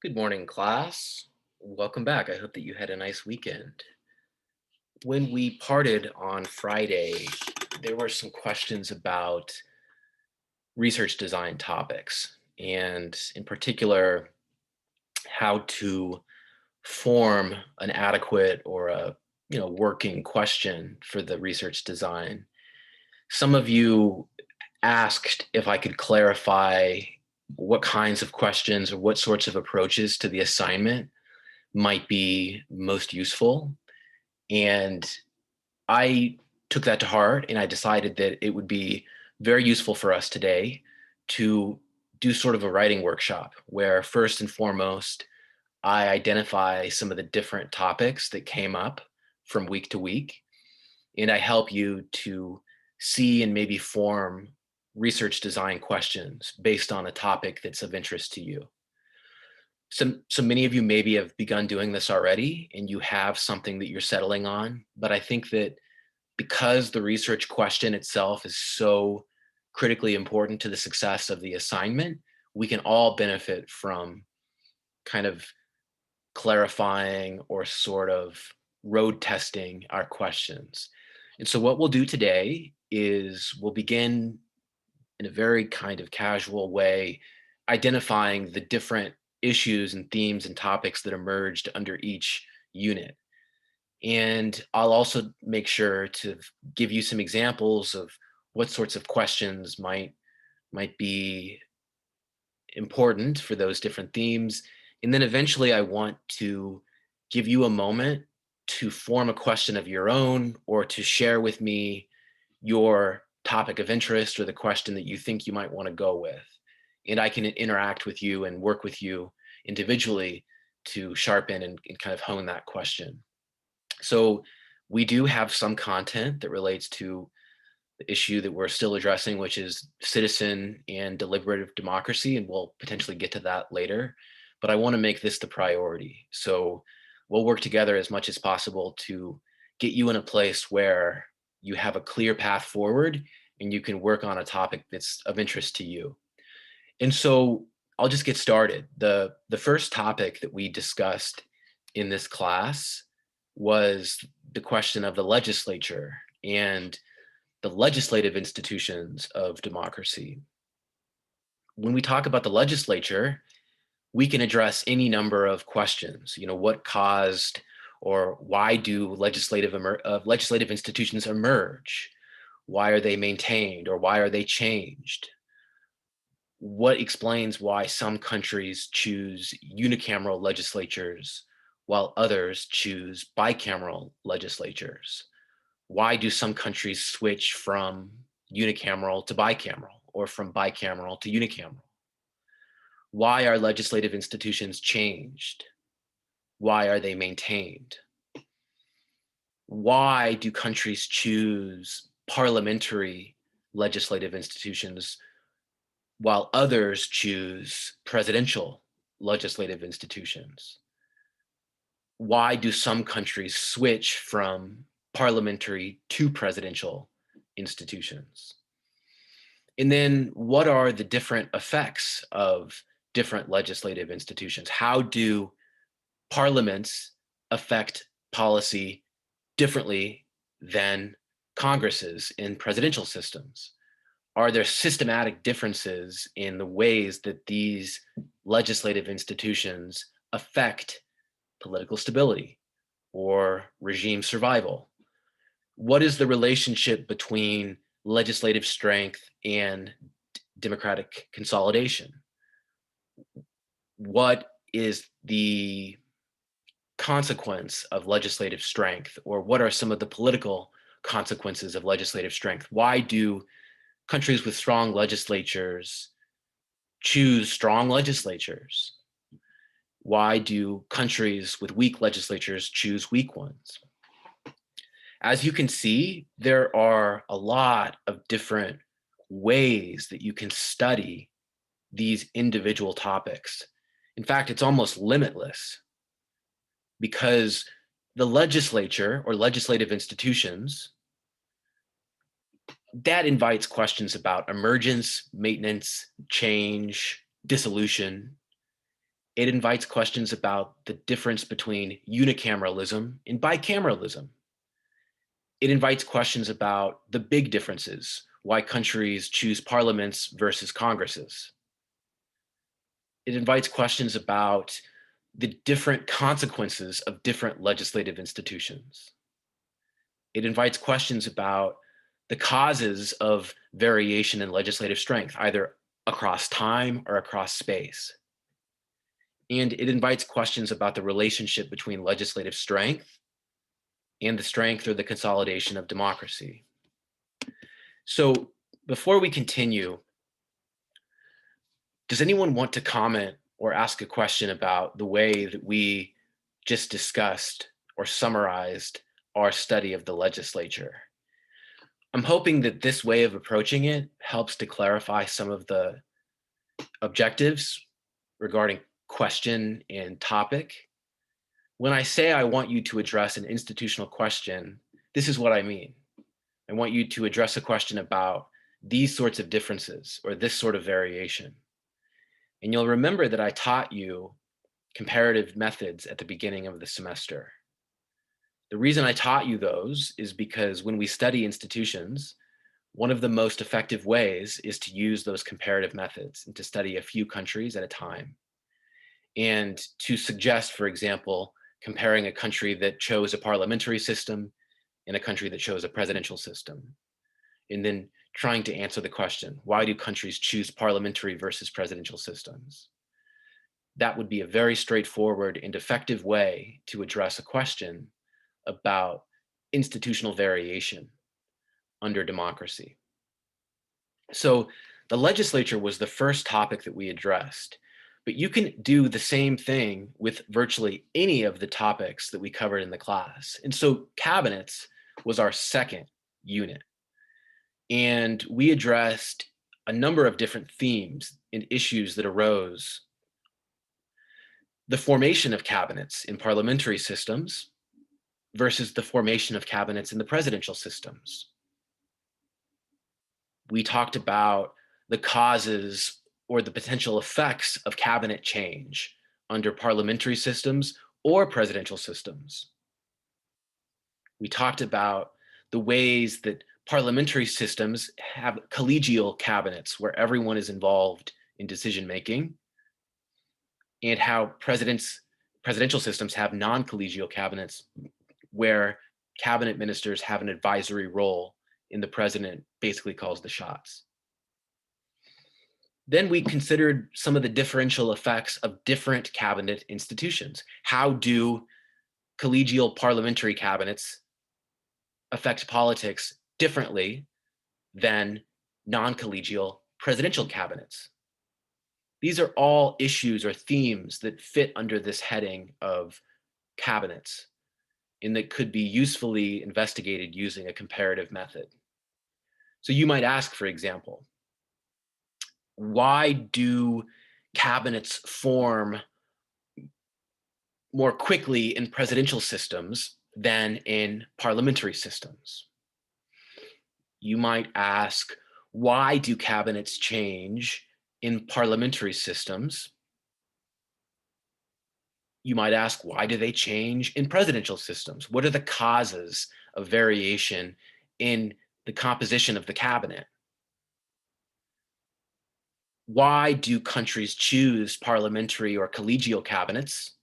Good morning, class. Welcome back. I hope that you had a nice weekend. When we parted on Friday, there were some questions about research design topics, and in particular, how to form an adequate or a working question for the research design. Some of you asked if I could clarify what kinds of questions or what sorts of approaches to the assignment might be most useful. And I took that to heart and I decided that it would be very useful for us today to do sort of a writing workshop where, first and foremost, I identify some of the different topics that came up from week to week, and I help you to see and maybe form research design questions based on a topic that's of interest to you. So many of you maybe have begun doing this already and you have something that you're settling on. But I think that because the research question itself is so critically important to the success of the assignment, we can all benefit from kind of clarifying or sort of road testing our questions. And so what we'll do today is we'll begin in a very kind of casual way, identifying the different issues and themes and topics that emerged under each unit. And I'll also make sure to give you some examples of what sorts of questions might be important for those different themes. And then eventually I want to give you a moment to form a question of your own or to share with me your topic of interest or the question that you think you might want to go with. And I can interact with you and work with you individually to sharpen and kind of hone that question. So we do have some content that relates to the issue that we're still addressing, which is citizen and deliberative democracy, and we'll potentially get to that later. But I want to make this the priority. So we'll work together as much as possible to get you in a place where you have a clear path forward and you can work on a topic that's of interest to you. And so I'll just get started. The first topic that we discussed in this class was the question of the legislature and the legislative institutions of democracy. When we talk about the legislature, we can address any number of questions. What caused or why do legislative institutions emerge? Why are they maintained or why are they changed? What explains why some countries choose unicameral legislatures while others choose bicameral legislatures? Why do some countries switch from unicameral to bicameral or from bicameral to unicameral? Why are legislative institutions changed? Why are they maintained? Why do countries choose parliamentary legislative institutions while others choose presidential legislative institutions? Why do some countries switch from parliamentary to presidential institutions? And then what are the different effects of different legislative institutions? How do parliaments affect policy differently than Congresses in presidential systems? Are there systematic differences in the ways that these legislative institutions affect political stability or regime survival? What is the relationship between legislative strength and democratic consolidation? What is the consequence of legislative strength, or what are some of the political consequences of legislative strength? Why do countries with strong legislatures choose strong legislatures? Why do countries with weak legislatures choose weak ones? As you can see, there are a lot of different ways that you can study these individual topics. In fact, it's almost limitless because the legislature or legislative institutions, that invites questions about emergence, maintenance, change, dissolution. It invites questions about the difference between unicameralism and bicameralism. It invites questions about the big differences, why countries choose parliaments versus congresses. It invites questions about the different consequences of different legislative institutions. It invites questions about the causes of variation in legislative strength, either across time or across space. And it invites questions about the relationship between legislative strength and the strength or the consolidation of democracy. So before we continue, does anyone want to comment or ask a question about the way that we just discussed or summarized our study of the legislature? I'm hoping that this way of approaching it helps to clarify some of the objectives regarding question and topic. When I say I want you to address an institutional question, this is what I mean. I want you to address a question about these sorts of differences or this sort of variation. And you'll remember that I taught you comparative methods at the beginning of the semester. The reason I taught you those is because when we study institutions, one of the most effective ways is to use those comparative methods and to study a few countries at a time. And to suggest, for example, comparing a country that chose a parliamentary system and a country that chose a presidential system. And then trying to answer the question, why do countries choose parliamentary versus presidential systems? That would be a very straightforward and effective way to address a question about institutional variation under democracy. So the legislature was the first topic that we addressed, but you can do the same thing with virtually any of the topics that we covered in the class. And so cabinets was our second unit. And we addressed a number of different themes and issues that arose. The formation of cabinets in parliamentary systems versus the formation of cabinets in the presidential systems. We talked about the causes or the potential effects of cabinet change under parliamentary systems or presidential systems. We talked about the ways that parliamentary systems have collegial cabinets where everyone is involved in decision making, and how presidential systems have non-collegial cabinets where cabinet ministers have an advisory role and the president basically calls the shots. Then we considered some of the differential effects of different cabinet institutions. How do collegial parliamentary cabinets affect politics differently than non-collegial presidential cabinets? These are all issues or themes that fit under this heading of cabinets and that could be usefully investigated using a comparative method. So you might ask, for example, why do cabinets form more quickly in presidential systems than in parliamentary systems? You might ask, why do cabinets change in parliamentary systems? You might ask, why do they change in presidential systems? What are the causes of variation in the composition of the cabinet? Why do countries choose parliamentary or collegial cabinets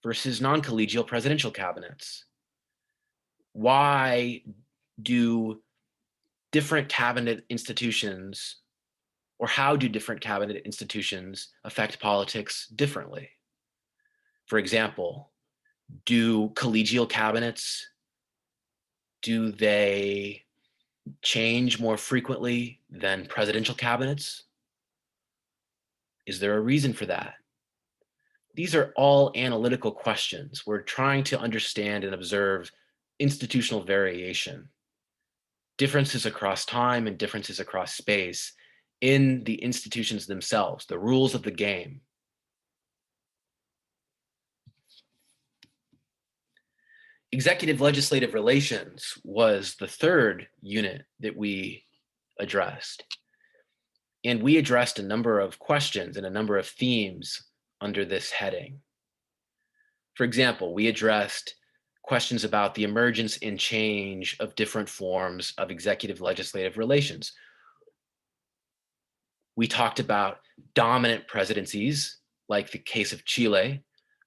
versus non-collegial presidential cabinets? Why do different cabinet institutions, or how do different cabinet institutions affect politics differently? For example, do collegial cabinets, do they change more frequently than presidential cabinets? Is there a reason for that? These are all analytical questions. We're trying to understand and observe institutional variation, differences across time and differences across space in the institutions themselves, the rules of the game. Executive legislative relations was the third unit that we addressed. And we addressed a number of questions and a number of themes under this heading. For example, we addressed questions about the emergence and change of different forms of executive legislative relations. We talked about dominant presidencies, like the case of Chile,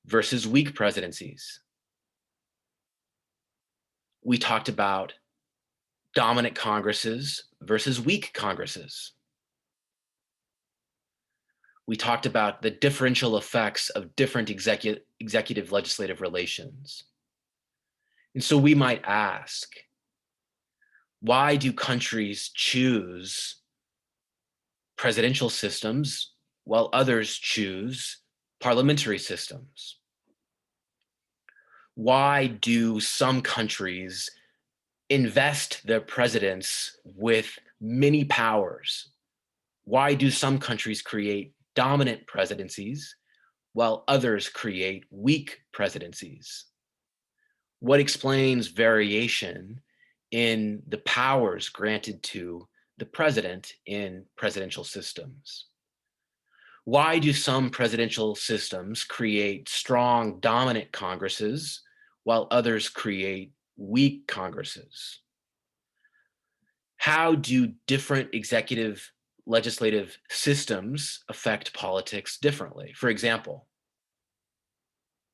versus weak presidencies. We talked about dominant Congresses versus weak Congresses. We talked about the differential effects of different executive legislative relations. And so we might ask, why do countries choose presidential systems while others choose parliamentary systems? Why do some countries invest their presidents with many powers? Why do some countries create dominant presidencies while others create weak presidencies? What explains variation in the powers granted to the president in presidential systems? Why do some presidential systems create strong, dominant Congresses while others create weak Congresses? How do different executive legislative systems affect politics differently? For example,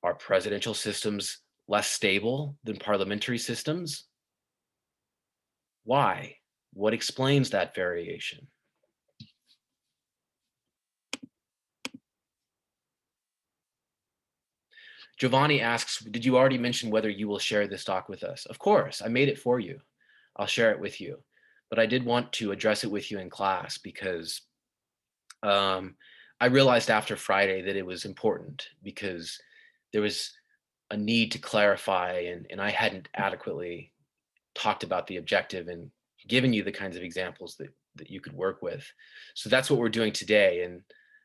are presidential systems less stable than parliamentary systems? Why? What explains that variation? Giovanni asks, did you already mention whether you will share this doc with us? Of course, I made it for you. I'll share it with you. But I did want to address it with you in class because I realized after Friday that it was important because there was a need to clarify and I hadn't adequately talked about the objective and given you the kinds of examples that you could work with. So that's what we're doing today. And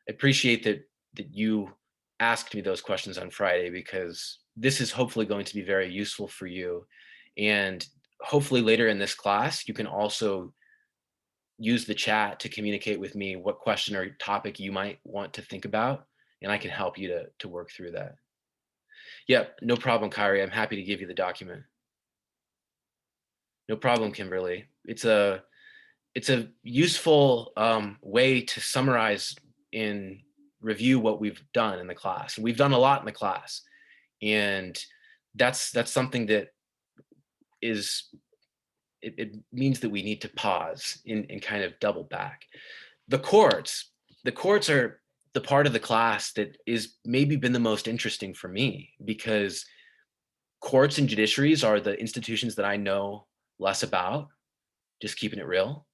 I appreciate that you asked me those questions on Friday because this is hopefully going to be very useful for you. And hopefully later in this class, you can also use the chat to communicate with me what question or topic you might want to think about, and I can help you to work through that. Yep, no problem, Kyrie. I'm happy to give you the document. No problem, Kimberly. It's a useful way to summarize and review what we've done in the class. We've done a lot in the class, and that's something that is it means that we need to pause and kind of double back. The courts, the courts are the part of the class that is maybe been the most interesting for me because courts and judiciaries are the institutions that I know less about, just keeping it real.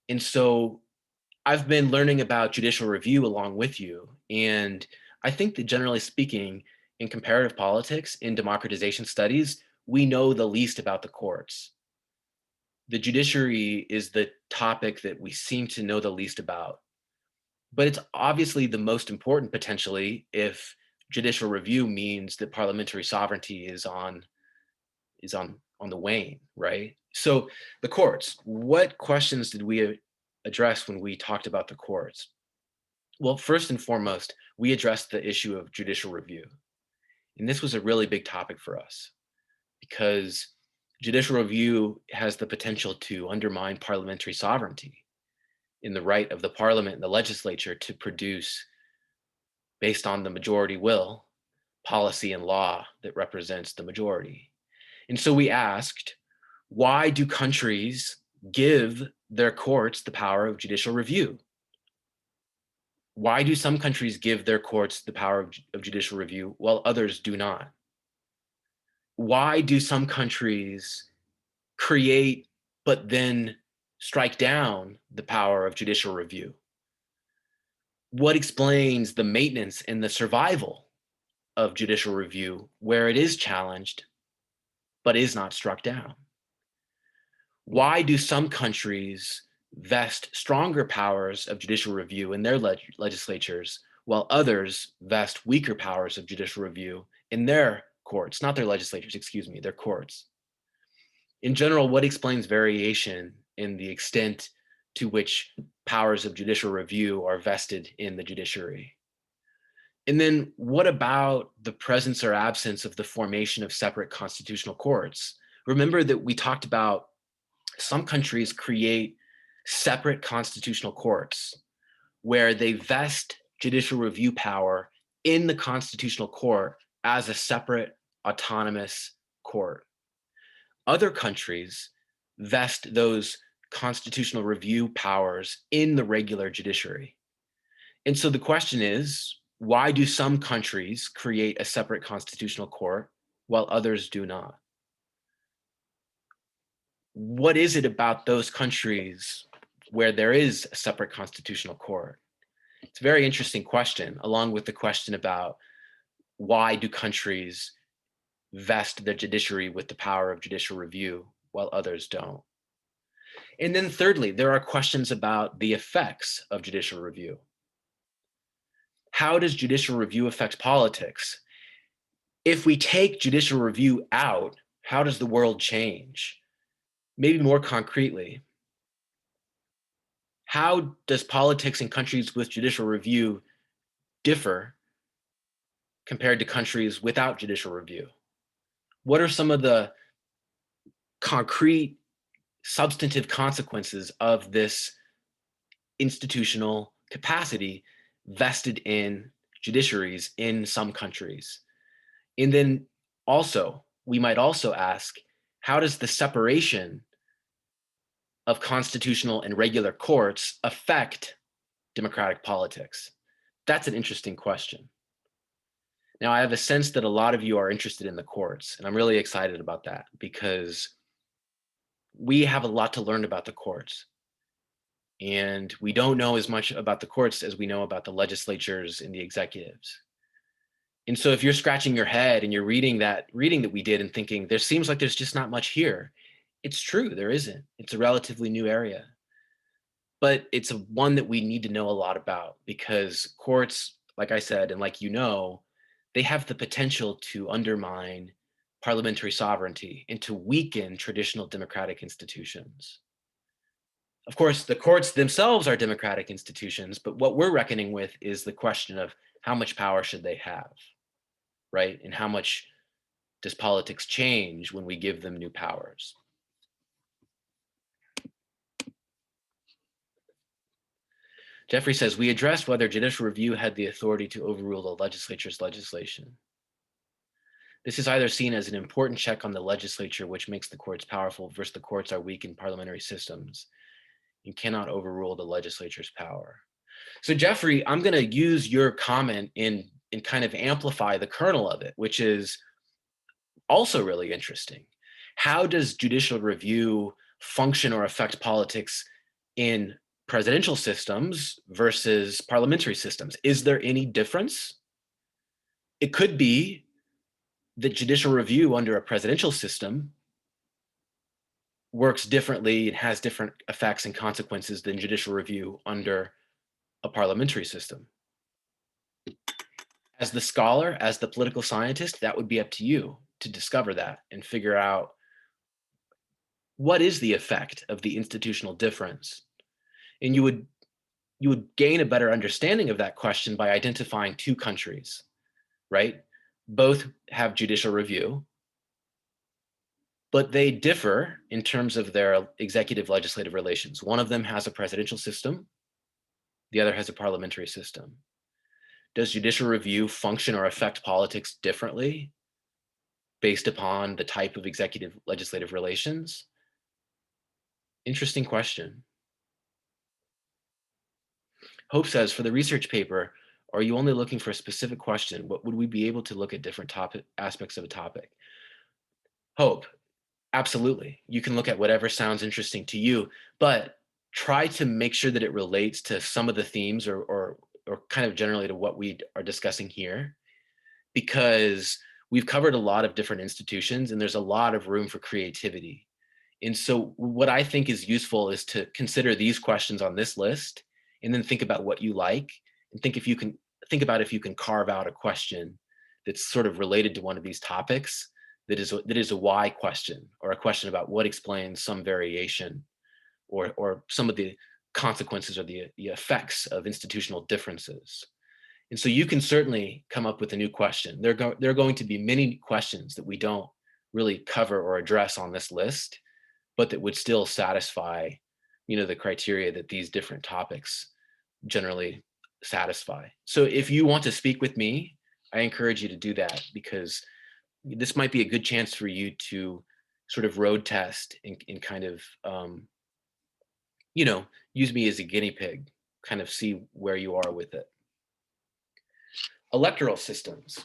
And so I've been learning about judicial review along with you. And I think that generally speaking, in comparative politics, in democratization studies, we know the least about the courts. The judiciary is the topic that we seem to know the least about. But it's obviously the most important potentially if judicial review means that parliamentary sovereignty is on the wane, right? So the courts, what questions did we address when we talked about the courts? Well, first and foremost, we addressed the issue of judicial review. And this was a really big topic for us because judicial review has the potential to undermine parliamentary sovereignty in the right of the parliament and the legislature to produce, based on the majority will, policy and law that represents the majority. And so we asked, why do countries give their courts the power of judicial review? Why do some countries give their courts the power of judicial review while others do not? Why do some countries create but then strike down the power of judicial review? What explains the maintenance and the survival of judicial review where it is challenged but is not struck down? Why do some countries vest stronger powers of judicial review in their legislatures while others vest weaker powers of judicial review in their courts, not their legislatures, excuse me, their courts? In general, what explains variation in the extent to which powers of judicial review are vested in the judiciary? And then what about the presence or absence of the formation of separate constitutional courts? Remember that we talked about some countries create separate constitutional courts where they vest judicial review power in the constitutional court as a separate autonomous court. Other countries vest those constitutional review powers in the regular judiciary. And so the question is, why do some countries create a separate constitutional court while others do not? What is it about those countries where there is a separate constitutional court? It's a very interesting question, along with the question about why do countries vest their judiciary with the power of judicial review while others don't? And then thirdly, there are questions about the effects of judicial review. How does judicial review affect politics? If we take judicial review out, how does the world change? Maybe more concretely, how does politics in countries with judicial review differ compared to countries without judicial review? What are some of the concrete, substantive consequences of this institutional capacity vested in judiciaries in some countries? And then also, we might also ask, how does the separation of constitutional and regular courts affect democratic politics? That's an interesting question. Now, I have a sense that a lot of you are interested in the courts, and I'm really excited about that because we have a lot to learn about the courts. And we don't know as much about the courts as we know about the legislatures and the executives. And so if you're scratching your head and you're reading that we did and thinking, there seems like there's just not much here, it's true, there isn't. It's a relatively new area. But it's one that we need to know a lot about because courts, like I said, and like you know, they have the potential to undermine parliamentary sovereignty and to weaken traditional democratic institutions. Of course, the courts themselves are democratic institutions, but what we're reckoning with is the question of how much power should they have, right? And how much does politics change when we give them new powers? Jeffrey says, we addressed whether judicial review had the authority to overrule the legislature's legislation. This is either seen as an important check on the legislature, which makes the courts powerful, versus the courts are weak in parliamentary systems and cannot overrule the legislature's power. So Jeffrey, I'm going to use your comment and kind of amplify the kernel of it, which is also really interesting. How does judicial review function or affect politics in presidential systems versus parliamentary systems? Is there any difference? It could be that judicial review under a presidential system works differently and has different effects and consequences than judicial review under a parliamentary system. As the scholar, as the political scientist, that would be up to you to discover that and figure out what is the effect of the institutional difference. And you would gain a better understanding of that question by identifying two countries, right? Both have judicial review, but they differ in terms of their executive legislative relations. One of them has a presidential system, the other has a parliamentary system. Does judicial review function or affect politics differently based upon the type of executive legislative relations? Interesting question. Hope says, for the research paper, are you only looking for a specific question? What would we be able to look at different aspects of a topic? Hope, absolutely. You can look at whatever sounds interesting to you, but try to make sure that it relates to some of the themes or kind of generally to what we are discussing here, because we've covered a lot of different institutions and there's a lot of room for creativity. And so what I think is useful is to consider these questions on this list and then think about what you like and think about if you can carve out a question that's sort of related to one of these topics that is a why question, or a question about what explains some variation or some of the consequences or the effects of institutional differences. And so you can certainly come up with a new question. There are going to be many questions that we don't really cover or address on this list, but that would still satisfy, the criteria that these different topics generally satisfy. So if you want to speak with me, I encourage you to do that, because this might be a good chance for you to sort of road test and kind of, use me as a guinea pig, kind of see where you are with it. Electoral systems.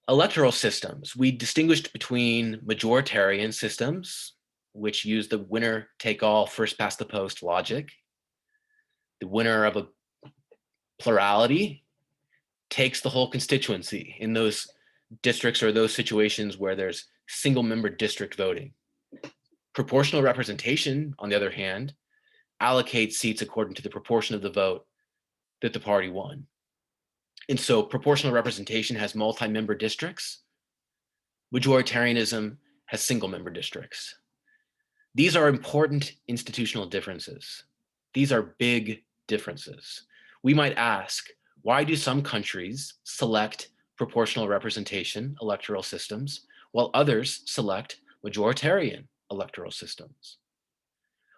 Electoral systems, we distinguished between majoritarian systems, which use the winner take all, first past the post logic. The winner of a plurality takes the whole constituency in those districts or those situations where there's single member district voting. Proportional representation, on the other hand, allocates seats according to the proportion of the vote that the party won. And so proportional representation has multi-member districts. Majoritarianism has single-member districts. These are important institutional differences. These are big differences. We might ask, why do some countries select proportional representation electoral systems while others select majoritarian electoral systems?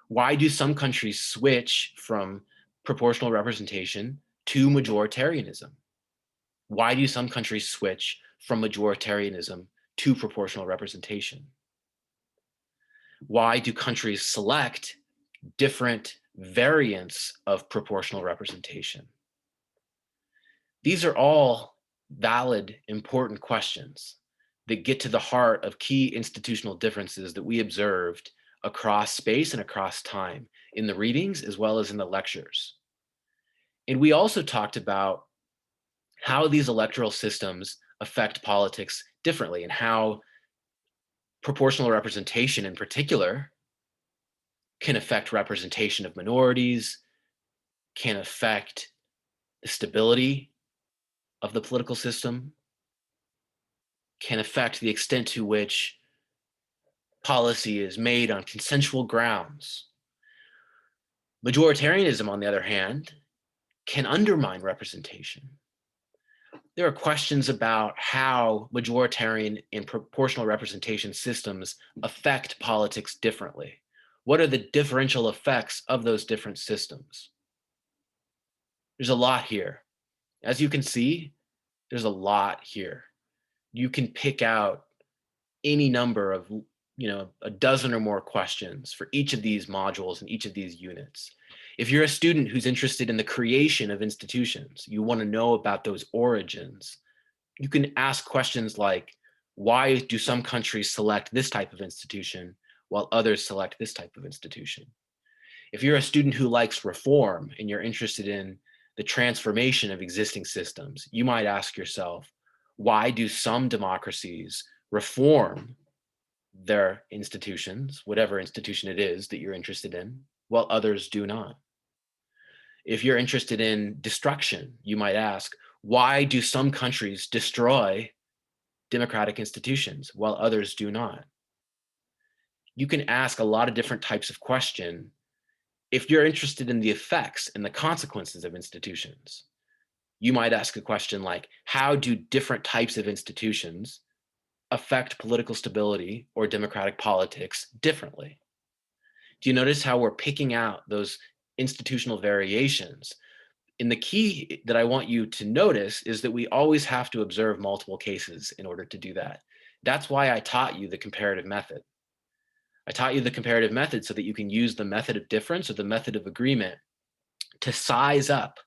Why do some countries switch from proportional representation to majoritarianism? Why do some countries switch from majoritarianism to proportional representation? Why do countries select different variants of proportional representation? These are all valid, important questions that get to the heart of key institutional differences that we observed across space and across time in the readings as well as in the lectures. And we also talked about how these electoral systems affect politics differently, and how proportional representation in particular can affect representation of minorities, can affect the stability of the political system, can affect the extent to which policy is made on consensual grounds. Majoritarianism, on the other hand, can undermine representation. There are questions about how majoritarian and proportional representation systems affect politics differently. What are the differential effects of those different systems? There's a lot here. As you can see, there's a lot here. You can pick out any number of, a dozen or more questions for each of these modules and each of these units. If you're a student who's interested in the creation of institutions, you want to know about those origins, you can ask questions like, why do some countries select this type of institution while others select this type of institution? If you're a student who likes reform and you're interested in the transformation of existing systems, you might ask yourself, why do some democracies reform their institutions, whatever institution it is that you're interested in, while others do not? If you're interested in destruction, you might ask, why do some countries destroy democratic institutions while others do not? You can ask a lot of different types of question. If you're interested in the effects and the consequences of institutions, you might ask a question like, how do different types of institutions affect political stability or democratic politics differently? Do you notice how we're picking out those institutional variations? And the key that I want you to notice is that we always have to observe multiple cases in order to do that. That's why I taught you the comparative method. I taught you the comparative method so that you can use the method of difference or the method of agreement to size up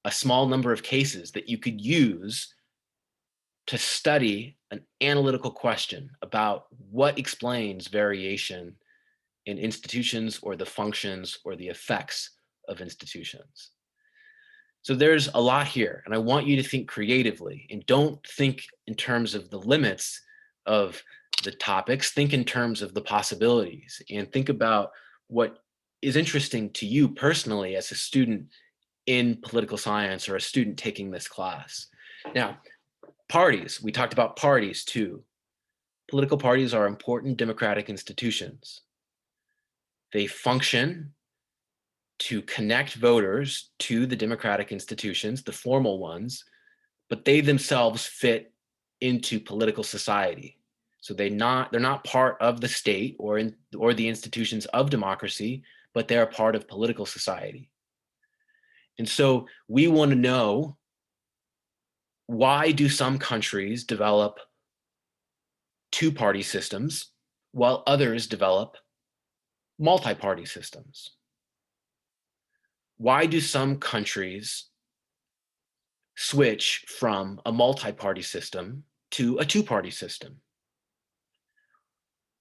a small number of cases that you could use to study an analytical question about what explains variation in institutions or the functions or the effects of institutions. So there's a lot here, and I want you to think creatively and don't think in terms of the limits of the topics. Think in terms of the possibilities and think about what is interesting to you personally as a student in political science or a student taking this class. Now, parties, we talked about parties too. Political parties are important democratic institutions. They function to connect voters to the democratic institutions, the formal ones, but they themselves fit into political society. So they're not part of the state or the institutions of democracy, but they're a part of political society. And so we want to know, why do some countries develop two-party systems while others develop multi-party systems? Why do some countries switch from a multi-party system to a two-party system?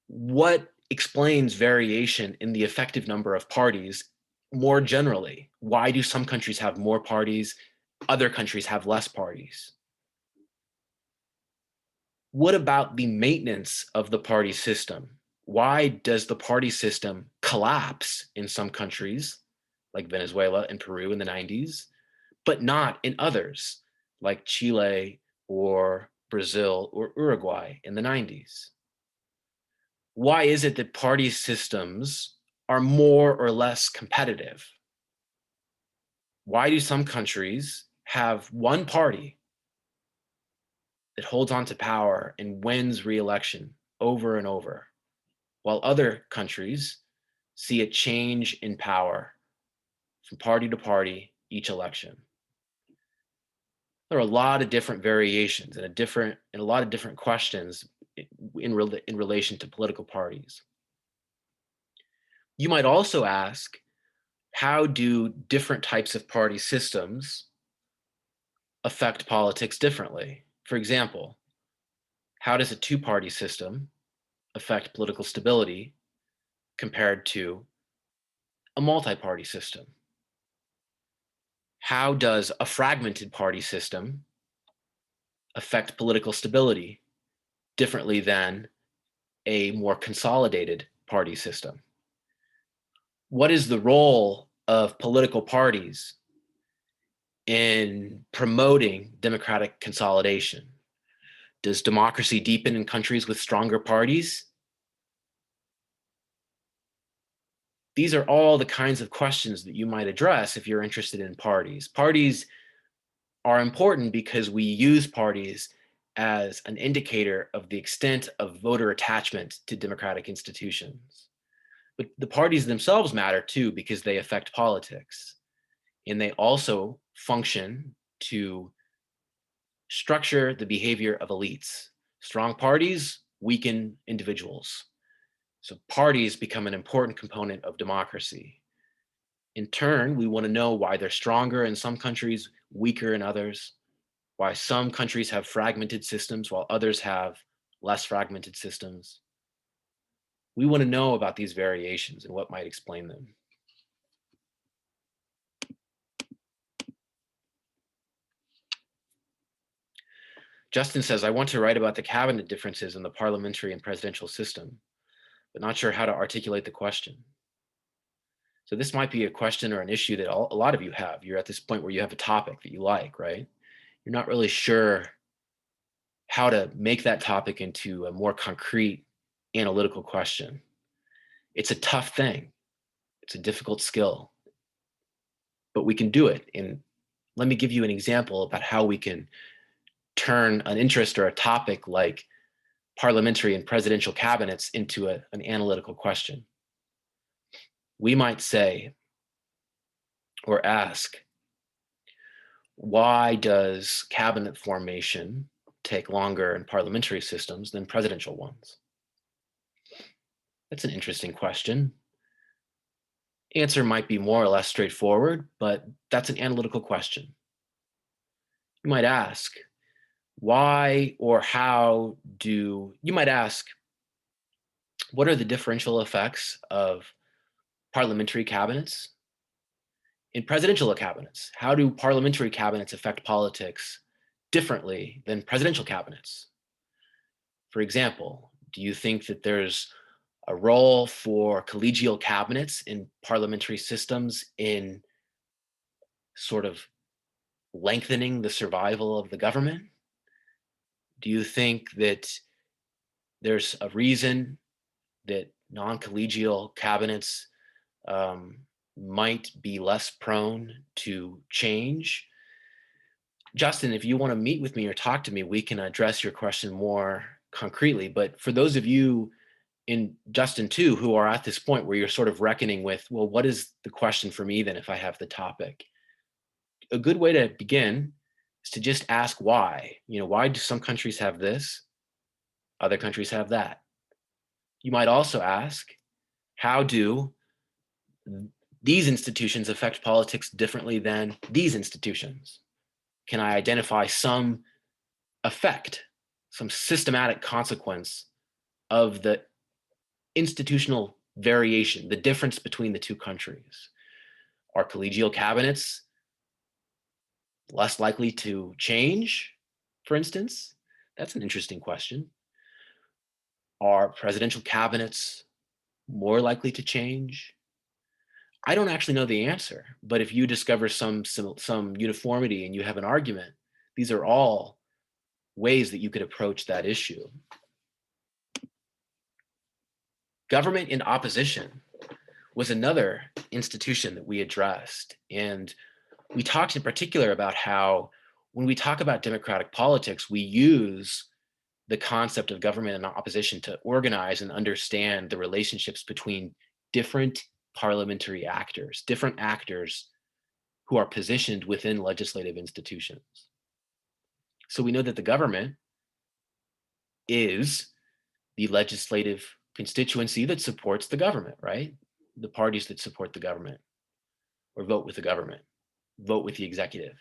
What explains variation in the effective number of parties more generally? Why do some countries have more parties, other countries have less parties? What about the maintenance of the party system? Why does the party system collapse in some countries, like Venezuela and Peru in the 90s, but not in others, like Chile or Brazil or Uruguay in the 90s? Why is it that party systems are more or less competitive? Why do some countries have one party that holds on to power and wins re-election over and over, while other countries see a change in power from party to party each election? There are a lot of different variations and a lot of different questions in relation to political parties. You might also ask, how do different types of party systems affect politics differently? For example, how does a two-party system affect political stability compared to a multi-party system? How does a fragmented party system affect political stability differently than a more consolidated party system? What is the role of political parties in promoting democratic consolidation? Does democracy deepen in countries with stronger parties? These are all the kinds of questions that you might address if you're interested in parties. Parties are important because we use parties as an indicator of the extent of voter attachment to democratic institutions. But the parties themselves matter too, because they affect politics. And they also function to structure the behavior of elites. Strong parties weaken individuals. So parties become an important component of democracy. In turn, we want to know why they're stronger in some countries, weaker in others, why some countries have fragmented systems while others have less fragmented systems. We want to know about these variations and what might explain them. Justin says, I want to write about the cabinet differences in the parliamentary and presidential system, but not sure how to articulate the question. So this might be a question or an issue that a lot of you have. You're at this point where you have a topic that you like, right? You're not really sure how to make that topic into a more concrete analytical question. It's a tough thing. It's a difficult skill, but we can do it. And let me give you an example about how we can turn an interest or a topic like parliamentary and presidential cabinets into an analytical question. We might say or ask, why does cabinet formation take longer in parliamentary systems than presidential ones? That's an interesting question. Answer might be more or less straightforward, but that's an analytical question. You might ask, why or how do, you might ask, what are the differential effects of parliamentary cabinets in presidential cabinets? How do parliamentary cabinets affect politics differently than presidential cabinets? For example, do you think that there's a role for collegial cabinets in parliamentary systems in sort of lengthening the survival of the government? Do you think that there's a reason that non-collegial cabinets might be less prone to change. Justin, if you want to meet with me or talk to me, we can address your question more concretely. But for those of you in Justin too, who are at this point where you're sort of reckoning with, well, what is the question for me then if I have the topic? A good way to begin is to just ask why. Why do some countries have this? Other countries have that. You might also ask, how do these institutions affect politics differently than these institutions? Can I identify some effect, some systematic consequence of the institutional variation, the difference between the two countries? Are collegial cabinets less likely to change, for instance? That's an interesting question. Are presidential cabinets more likely to change? I don't actually know the answer, but if you discover some uniformity and you have an argument, these are all ways that you could approach that issue. Government in opposition was another institution that we addressed. And we talked in particular about how when we talk about democratic politics, we use the concept of government in opposition to organize and understand the relationships between different parliamentary actors, different actors who are positioned within legislative institutions. So we know that the government is the legislative constituency that supports the government, right? The parties that support the government or vote with the government, vote with the executive.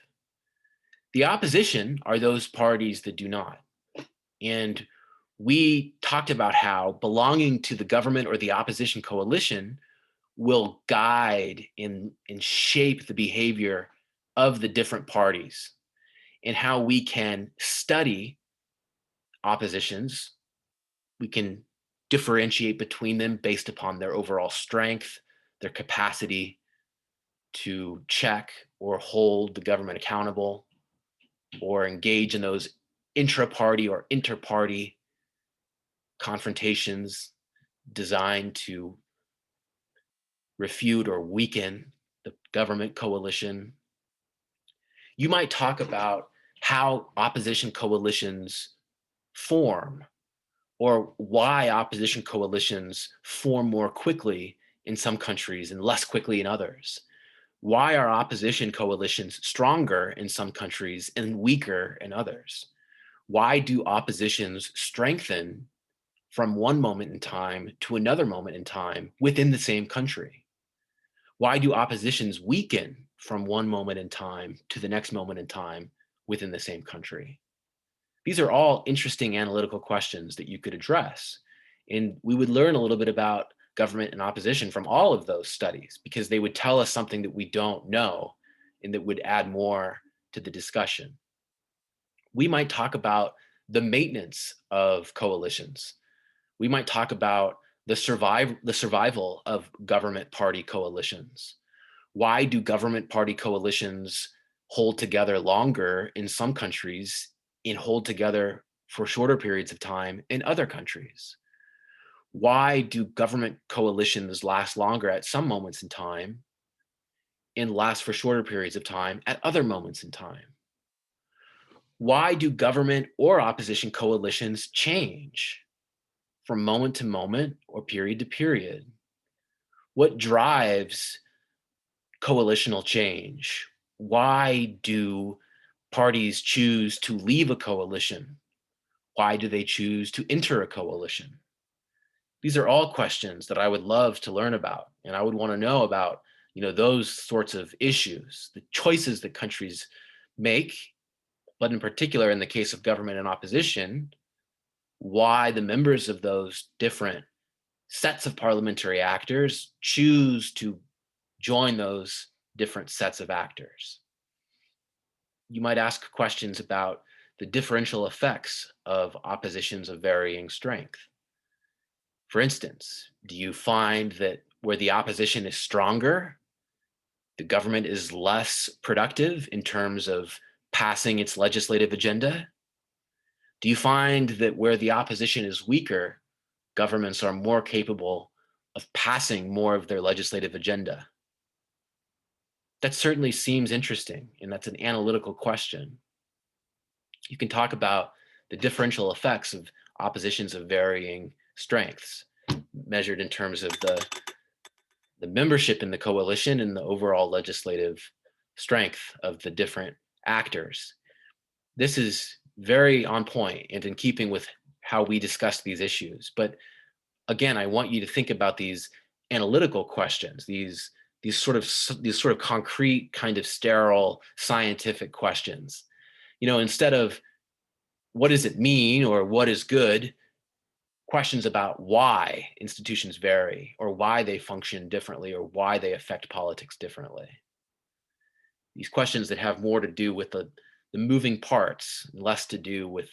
The opposition are those parties that do not. And we talked about how belonging to the government or the opposition coalition will guide and shape the behavior of the different parties, and how we can study oppositions. We can differentiate between them based upon their overall strength, their capacity to check or hold the government accountable, or engage in those intra-party or inter-party confrontations designed to refute or weaken the government coalition. You might talk about how opposition coalitions form, or why opposition coalitions form more quickly in some countries and less quickly in others. Why are opposition coalitions stronger in some countries and weaker in others? Why do oppositions strengthen from one moment in time to another moment in time within the same country? Why do oppositions weaken from one moment in time to the next moment in time within the same country? These are all interesting analytical questions that you could address. And we would learn a little bit about government and opposition from all of those studies, because they would tell us something that we don't know and that would add more to the discussion. We might talk about the maintenance of coalitions. We might talk about the survival of government party coalitions. Why do government party coalitions hold together longer in some countries and hold together for shorter periods of time in other countries? Why do government coalitions last longer at some moments in time and last for shorter periods of time at other moments in time? Why do government or opposition coalitions change from moment to moment or period to period? What drives coalitional change? Why do parties choose to leave a coalition? Why do they choose to enter a coalition? These are all questions that I would love to learn about, and I would want to know about, those sorts of issues, the choices that countries make, but in particular, in the case of government and opposition, why the members of those different sets of parliamentary actors choose to join those different sets of actors. You might ask questions about the differential effects of oppositions of varying strength. For instance, do you find that where the opposition is stronger, the government is less productive in terms of passing its legislative agenda? Do you find that where the opposition is weaker, governments are more capable of passing more of their legislative agenda? That certainly seems interesting, and that's an analytical question. You can talk about the differential effects of oppositions of varying strengths, measured in terms of the membership in the coalition and the overall legislative strength of the different actors. This is very on point and in keeping with how we discuss these issues. But again, I want you to think about these analytical questions, these sort of concrete, kind of sterile scientific questions. Instead of what does it mean or what is good, questions about why institutions vary or why they function differently or why they affect politics differently. These questions that have more to do with the moving parts, less to do with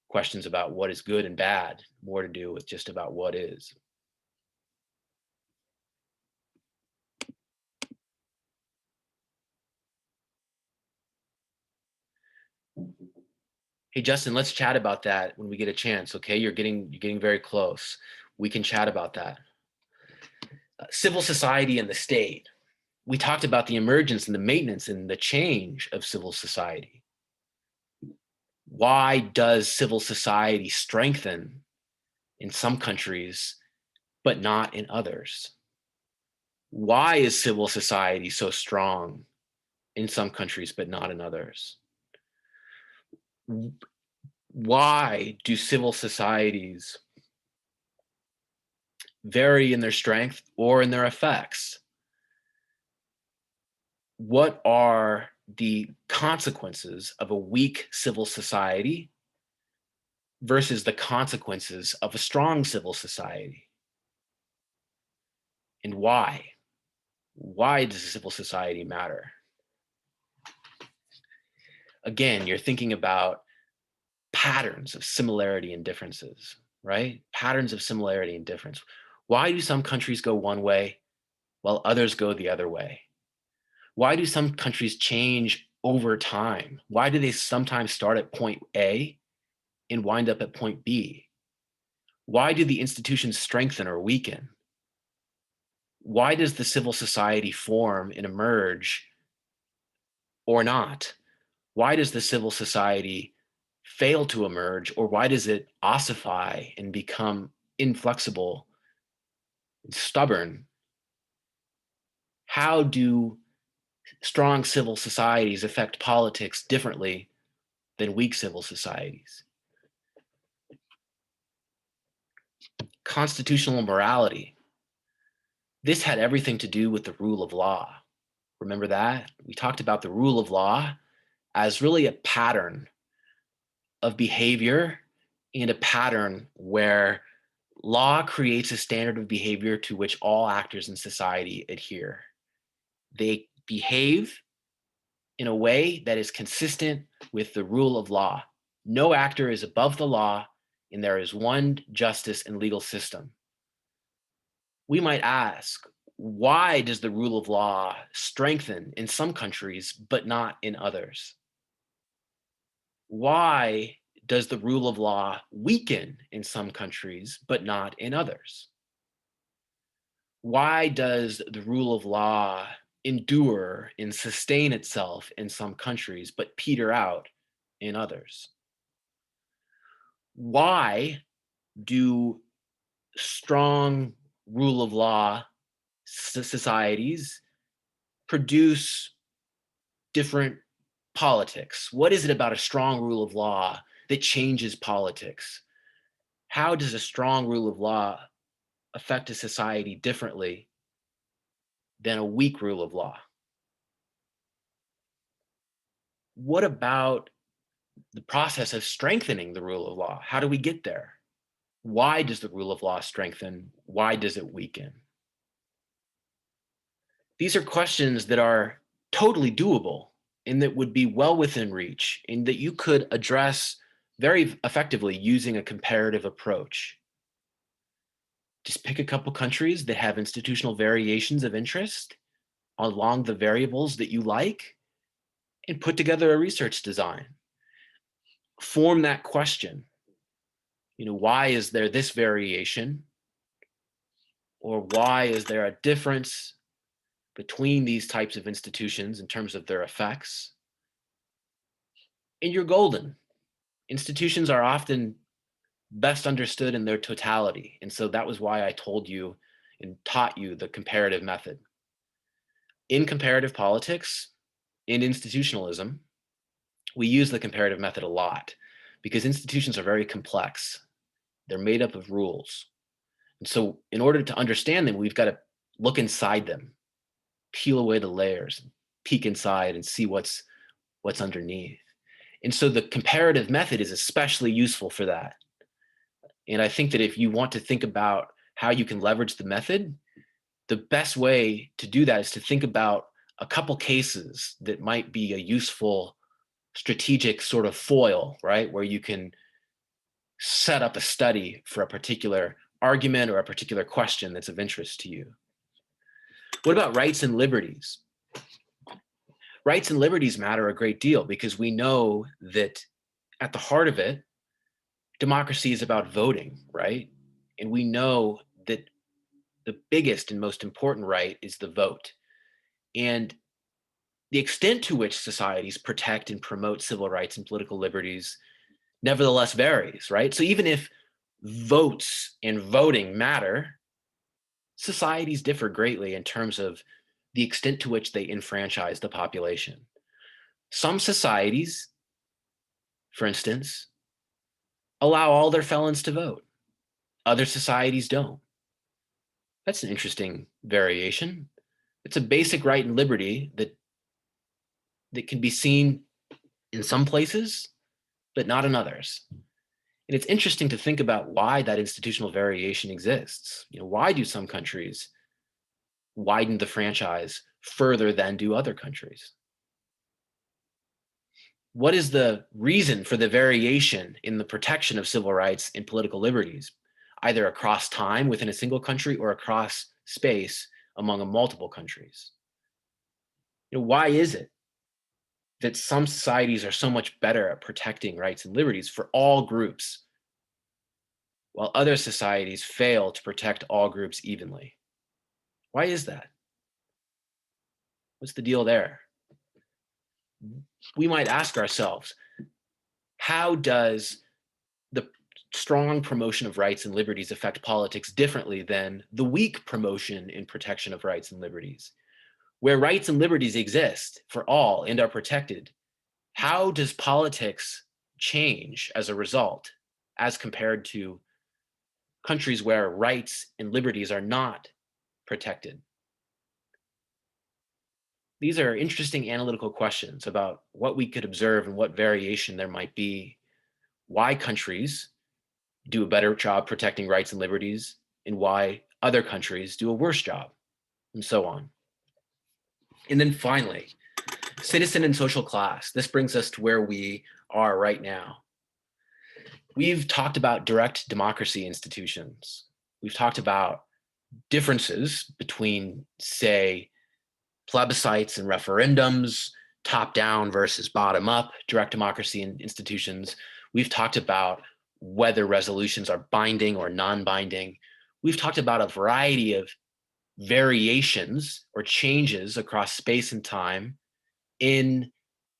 questions about what is good and bad, more to do with just about what is. Hey Justin, let's chat about that when we get a chance, okay? You're getting very close. We can chat about that. Civil society and the state. We talked about the emergence and the maintenance and the change of civil society. Why does civil society strengthen in some countries but not in others? Why is civil society so strong in some countries but not in others? Why do civil societies vary in their strength or in their effects? What are the consequences of a weak civil society versus the consequences of a strong civil society? And why? Why does civil society matter? Again, you're thinking about patterns of similarity and differences, right? Patterns of similarity and difference. Why do some countries go one way while others go the other way? Why do some countries change over time? Why do they sometimes start at point A and wind up at point B? Why do the institutions strengthen or weaken? Why does the civil society form and emerge or not? Why does the civil society fail to emerge, or why does it ossify and become inflexible and stubborn? How do strong civil societies affect politics differently than weak civil societies? Constitutional morality. This had everything to do with the rule of law. Remember that? We talked about the rule of law as really a pattern of behavior and a pattern where law creates a standard of behavior to which all actors in society adhere. They behave in a way that is consistent with the rule of law. No actor is above the law, and there is one justice and legal system. We might ask, why does the rule of law strengthen in some countries but not in others? Why does the rule of law weaken in some countries but not in others? Why does the rule of law endure and sustain itself in some countries but peter out in others? Why do strong rule of law societies produce different politics? What is it about a strong rule of law that changes politics? How does a strong rule of law affect a society differently than a weak rule of law? What about the process of strengthening the rule of law? How do we get there? Why does the rule of law strengthen? Why does it weaken? These are questions that are totally doable and that would be well within reach and that you could address very effectively using a comparative approach. Just pick a couple countries that have institutional variations of interest along the variables that you like and put together a research design. Form that question. Why is there this variation? Or why is there a difference between these types of institutions in terms of their effects, and you're golden. Institutions are often best understood in their totality. And so that was why I told you and taught you the comparative method. In comparative politics, in institutionalism, we use the comparative method a lot because institutions are very complex. They're made up of rules. And so, in order to understand them, we've got to look inside them, peel away the layers, peek inside and see what's underneath. And so the comparative method is especially useful for that. And I think that if you want to think about how you can leverage the method, the best way to do that is to think about a couple cases that might be a useful strategic sort of foil, right? Where you can set up a study for a particular argument or a particular question that's of interest to you. What about rights and liberties? Rights and liberties matter a great deal because we know that at the heart of it, democracy is about voting, right? And we know that the biggest and most important right is the vote. And the extent to which societies protect and promote civil rights and political liberties nevertheless varies, right? So even if votes and voting matter, societies differ greatly in terms of the extent to which they enfranchise the population. Some societies, for instance, allow all their felons to vote. Other societies don't. That's an interesting variation. It's a basic right and liberty that can be seen in some places, but not in others. And it's interesting to think about why that institutional variation exists. Why do some countries widen the franchise further than do other countries? What is the reason for the variation in the protection of civil rights and political liberties, either across time within a single country or across space among multiple countries? Why is it that some societies are so much better at protecting rights and liberties for all groups, while other societies fail to protect all groups evenly? Why is that? What's the deal there? We might ask ourselves, how does the strong promotion of rights and liberties affect politics differently than the weak promotion and protection of rights and liberties? Where rights and liberties exist for all and are protected, how does politics change as a result as compared to countries where rights and liberties are not protected? These are interesting analytical questions about what we could observe and what variation there might be, why countries do a better job protecting rights and liberties, and why other countries do a worse job, and so on. And then finally, citizen and social class. This brings us to where we are right now. We've talked about direct democracy institutions. We've talked about differences between, say, plebiscites and referendums, top down versus bottom up, direct democracy institutions. We've talked about whether resolutions are binding or non-binding. We've talked about a variety of variations or changes across space and time in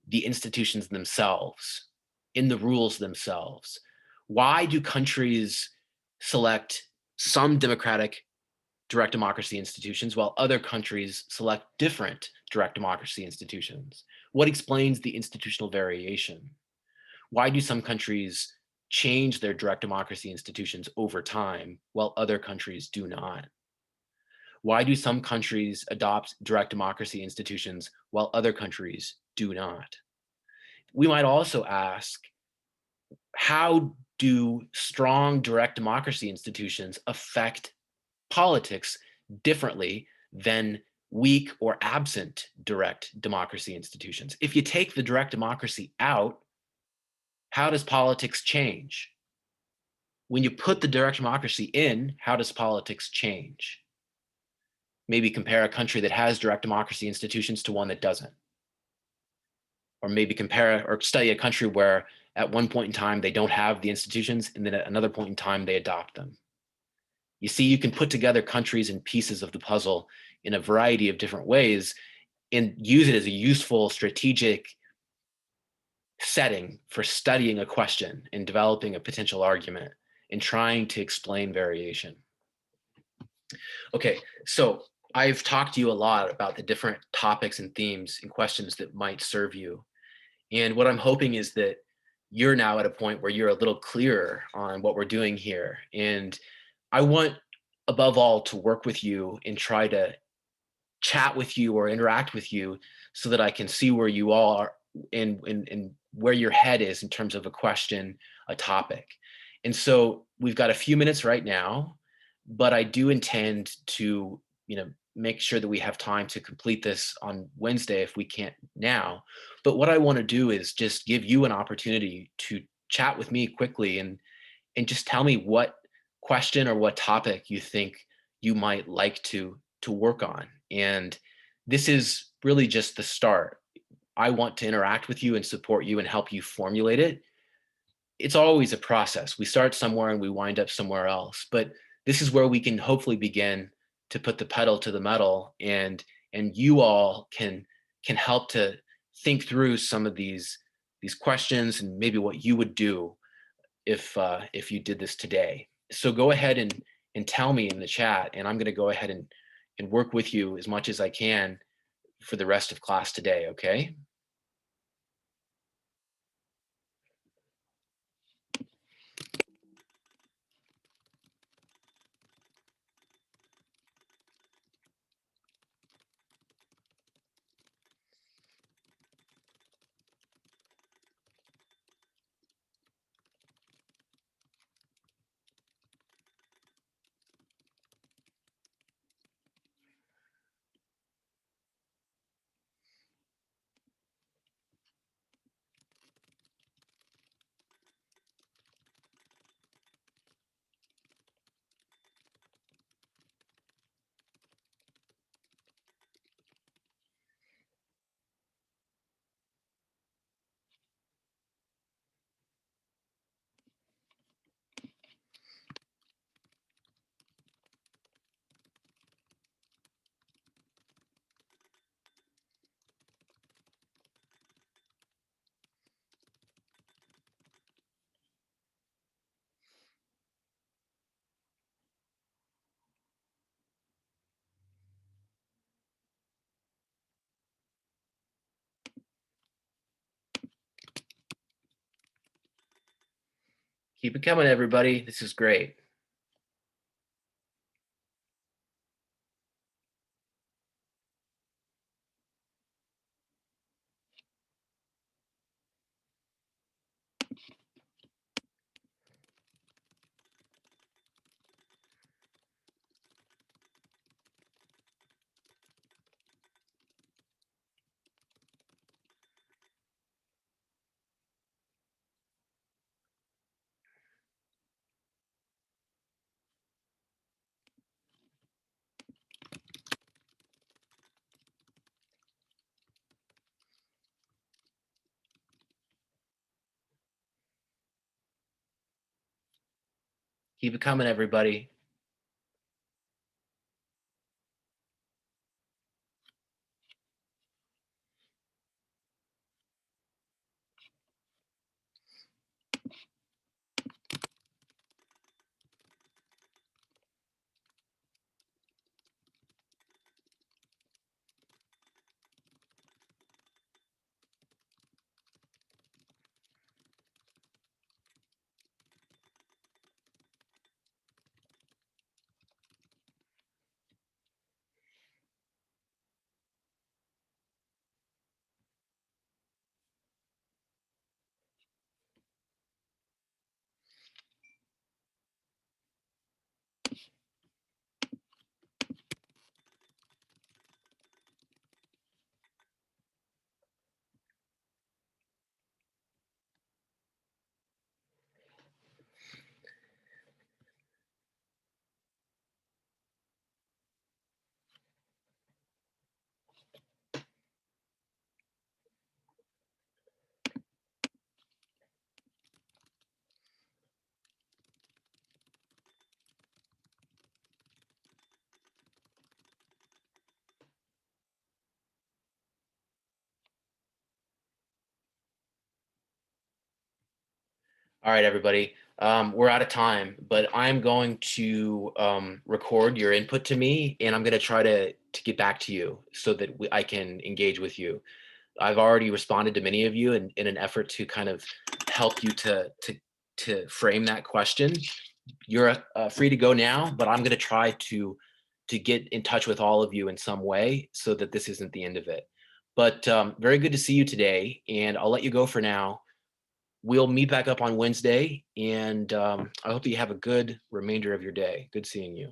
the institutions themselves, in the rules themselves. Why do countries select some democratic direct democracy institutions while other countries select different direct democracy institutions? What explains the institutional variation? Why do some countries change their direct democracy institutions over time while other countries do not? Why do some countries adopt direct democracy institutions while other countries do not? We might also ask, how do strong direct democracy institutions affect politics differently than weak or absent direct democracy institutions? If you take the direct democracy out, how does politics change? When you put the direct democracy in, how does politics change? Maybe compare a country that has direct democracy institutions to one that doesn't. Or maybe compare or study a country where at one point in time they don't have the institutions, and then at another point in time they adopt them. You see, you can put together countries and pieces of the puzzle in a variety of different ways and use it as a useful strategic setting for studying a question and developing a potential argument and trying to explain variation. Okay, so I've talked to you a lot about the different topics and themes and questions that might serve you. And what I'm hoping is that you're now at a point where you're a little clearer on what we're doing here. And I want, above all, to work with you and try to chat with you or interact with you so that I can see where you all are and where your head is in terms of a question, a topic. And so we've got a few minutes right now, but I do intend to, make sure that we have time to complete this on Wednesday if we can't now. But what I want to do is just give you an opportunity to chat with me quickly and just tell me what question or what topic you think you might like to work on. And this is really just the start. I want to interact with you and support you and help you formulate it. It's always a process. We start somewhere and we wind up somewhere else, but this is where we can hopefully begin to put the pedal to the metal, and you all can help to think through some of these questions and maybe what you would do if you did this today. So go ahead and tell me in the chat, and I'm going to go ahead and work with you as much as I can for the rest of class today. Okay. Keep it coming, everybody. This is great. Keep it coming, everybody. All right, everybody. We're out of time, but I'm going to record your input to me, and I'm going to try to get back to you so that I can engage with you. I've already responded to many of you in an effort to kind of help you to frame that question. You're free to go now, but I'm going to try to get in touch with all of you in some way so that this isn't the end of it. But very good to see you today, and I'll let you go for now. We'll meet back up on Wednesday, and I hope that you have a good remainder of your day. Good seeing you.